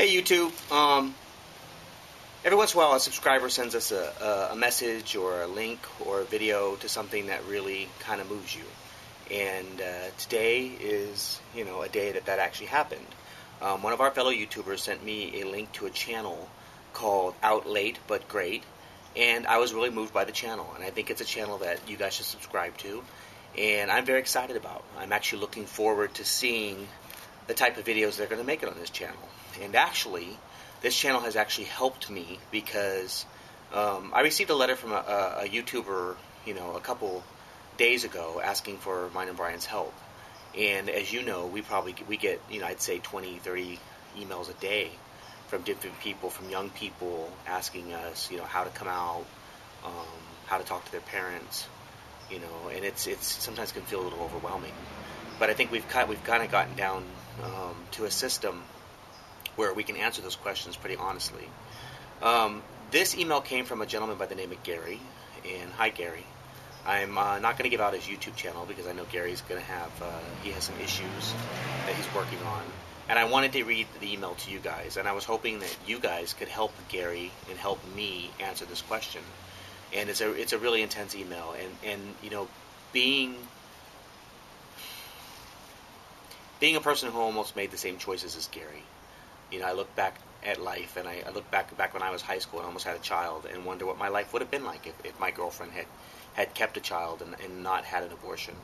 Hey YouTube. Every once in a while, a subscriber sends us a message or a link or a video to something that really kind of moves you. And today is, a day that actually happened. One of our fellow YouTubers sent me a link to a channel called Out Late But Great, and I was really moved by the channel. And I think it's a channel that you guys should subscribe to, and I'm very excited about. I'm actually looking forward to seeing the type of videos they're going to make it on this channel. And actually, this channel has actually helped me because I received a letter from a YouTuber, a couple days ago asking for mine and Brian's help. And as you know, we get, I'd say 20, 30 emails a day from different people, from young people asking us, how to come out, how to talk to their parents, and it's sometimes can feel a little overwhelming. But I think we've kind of gotten down to a system where we can answer those questions pretty honestly. This email came from a gentleman by the name of Gary, and hi Gary. I'm not going to give out his YouTube channel because I know Gary's going to he has some issues that he's working on. And I wanted to read the email to you guys, and I was hoping that you guys could help Gary and help me answer this question. And it's a really intense email, and being a person who almost made the same choices as Gary. I look back at life, and I look back when I was high school and almost had a child, and wonder what my life would have been like if my girlfriend had kept a child and not had an abortion.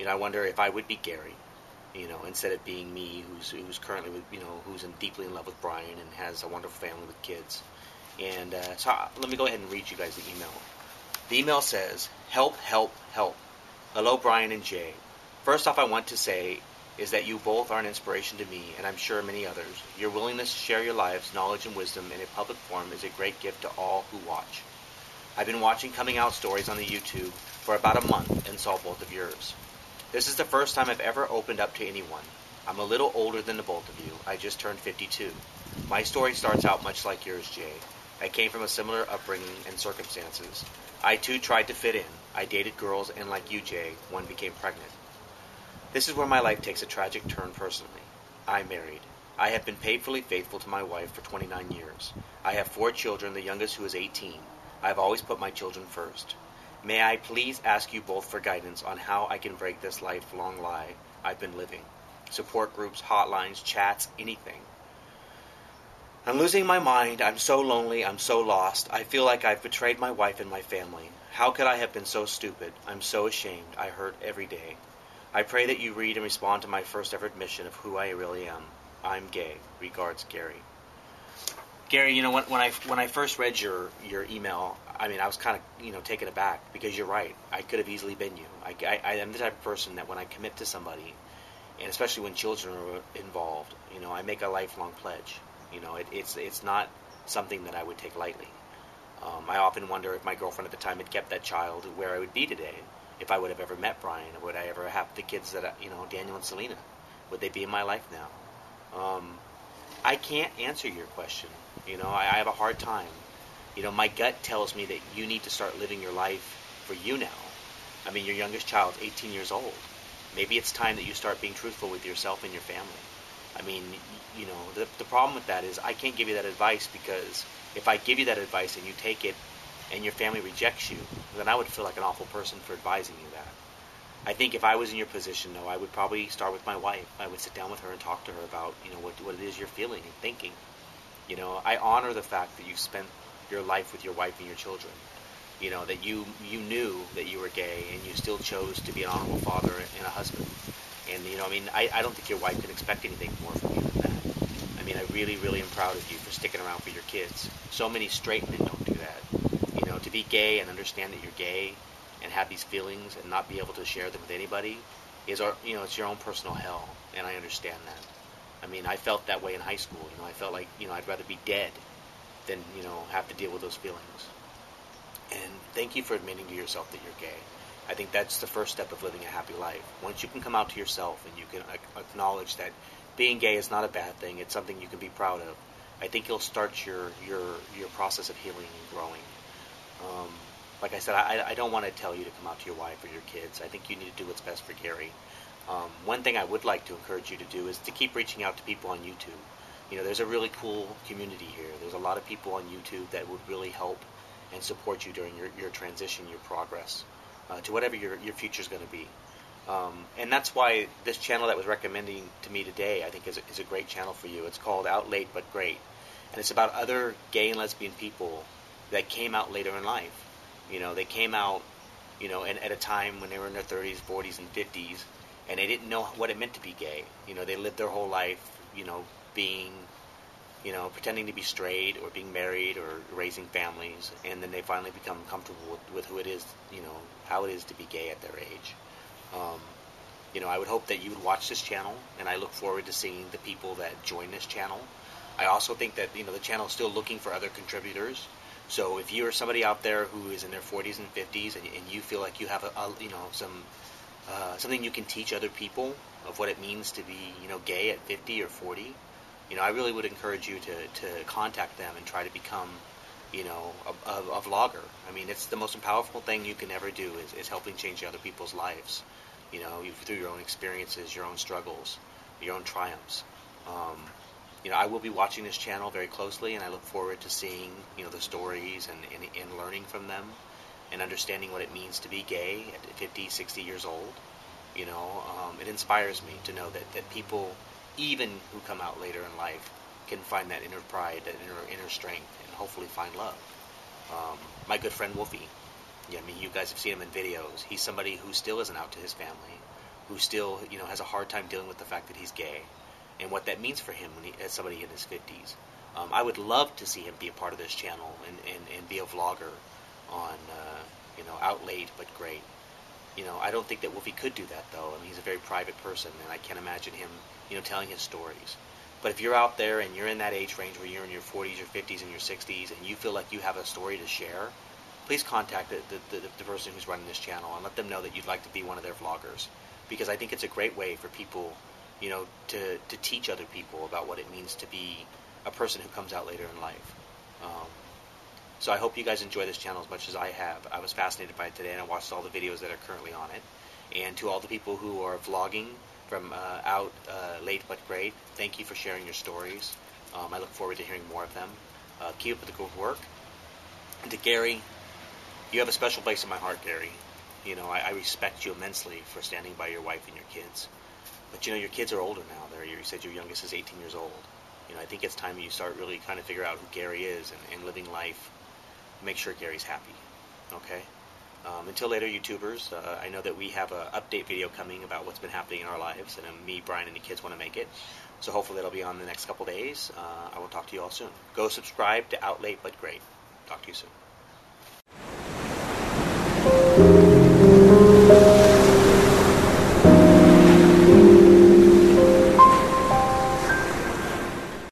I wonder if I would be Gary, instead of being me, who's currently with, who's deeply in love with Brian and has a wonderful family with kids. And so let me go ahead and read you guys the email. The email says, "Help, help, help. Hello, Brian and Jay. First off, I want to say is that you both are an inspiration to me, and I'm sure many others. Your willingness to share your lives, knowledge, and wisdom in a public forum is a great gift to all who watch. I've been watching coming out stories on the YouTube for about a month and saw both of yours. This is the first time I've ever opened up to anyone. I'm a little older than the both of you. I just turned 52. My story starts out much like yours, Jay. I came from a similar upbringing and circumstances. I too tried to fit in. I dated girls, and like you, Jay, one became pregnant. This is where my life takes a tragic turn personally. I'm married. I have been faithfully faithful to my wife for 29 years. I have 4 children, the youngest who is 18. I have always put my children first. May I please ask you both for guidance on how I can break this lifelong lie I've been living? Support groups, hotlines, chats, anything. I'm losing my mind. I'm so lonely. I'm so lost. I feel like I've betrayed my wife and my family. How could I have been so stupid? I'm so ashamed. I hurt every day. I pray that you read and respond to my first ever admission of who I really am. I'm gay. Regards, Gary." Gary, when I first read your email, I was kind of taken aback because you're right. I could have easily been you. I am the type of person that when I commit to somebody, and especially when children are involved, I make a lifelong pledge. It's not something that I would take lightly. I often wonder if my girlfriend at the time had kept that child, where I would be today. If I would have ever met Brian, or would I ever have the kids that, Daniel and Selena, would they be in my life now? I can't answer your question. I have a hard time. My gut tells me that you need to start living your life for you now. Your youngest child's 18 years old. Maybe it's time that you start being truthful with yourself and your family. The problem with that is I can't give you that advice, because if I give you that advice and you take it and your family rejects you, then I would feel like an awful person for advising you that. I think if I was in your position, though, I would probably start with my wife. I would sit down with her and talk to her about, what it is you're feeling and thinking. I honor the fact that you spent your life with your wife and your children. That you knew that you were gay, and you still chose to be an honorable father and a husband. And, I don't think your wife can expect anything more from you than that. I really, really am proud of you for sticking around for your kids. So many straight men don't do that. To be gay and understand that you're gay and have these feelings and not be able to share them with anybody is, it's your own personal hell, and I understand that. I felt that way in high school. I felt like, I'd rather be dead than, have to deal with those feelings. And thank you for admitting to yourself that you're gay. I think that's the first step of living a happy life. Once you can come out to yourself and you can acknowledge that being gay is not a bad thing, it's something you can be proud of, I think you'll start your process of healing and growing. Like I said, I don't want to tell you to come out to your wife or your kids. I think you need to do what's best for Gary. One thing I would like to encourage you to do is to keep reaching out to people on YouTube. There's a really cool community here. There's a lot of people on YouTube that would really help and support you during your transition, your progress to whatever your future is going to be. And that's why this channel that was recommending to me today, I think, is a great channel for you. It's called Out Late But Great, and it's about other gay and lesbian people that came out later in life. They came out, and at a time when they were in their 30s, 40s, and 50s, and they didn't know what it meant to be gay. They lived their whole life, being, pretending to be straight or being married or raising families, and then they finally become comfortable with who it is, how it is to be gay at their age. I would hope that you would watch this channel, and I look forward to seeing the people that join this channel. I also think that the channel is still looking for other contributors. So if you are somebody out there who is in their 40s and 50s, and you feel like you have something you can teach other people of what it means to be gay at 50 or 40, I really would encourage you to contact them and try to become a vlogger. I mean, it's the most powerful thing you can ever do is helping change other people's lives. Through your own experiences, your own struggles, your own triumphs. I will be watching this channel very closely, and I look forward to seeing, the stories and learning from them and understanding what it means to be gay at 50, 60 years old. It inspires me to know that people, even who come out later in life, can find that inner pride, that inner strength, and hopefully find love. My good friend Wolfie, you guys have seen him in videos. He's somebody who still isn't out to his family, who still, has a hard time dealing with the fact that he's gay, and what that means for him as somebody in his 50s. I would love to see him be a part of this channel and be a vlogger on, Out Late But Great. I don't think that Wolfie could do that, though. I mean, he's a very private person, and I can't imagine him, telling his stories. But if you're out there and you're in that age range where you're in your 40s or 50s and your 60s, and you feel like you have a story to share, please contact the person who's running this channel and let them know that you'd like to be one of their vloggers. Because I think it's a great way for people, to teach other people about what it means to be a person who comes out later in life. So I hope you guys enjoy this channel as much as I have. I was fascinated by it today, and I watched all the videos that are currently on it. And to all the people who are vlogging from Out Late But Great, thank you for sharing your stories. I look forward to hearing more of them. Keep up the good work. And to Gary, you have a special place in my heart, Gary. I respect you immensely for standing by your wife and your kids. But, your kids are older now. You said your youngest is 18 years old. I think it's time you start really kind of figure out who Gary is and living life. Make sure Gary's happy. Okay? Until later, YouTubers, I know that we have an update video coming about what's been happening in our lives, and me, Brian, and the kids want to make it. So hopefully that'll be on the next couple days. I will talk to you all soon. Go subscribe to Out Late But Great. Talk to you soon.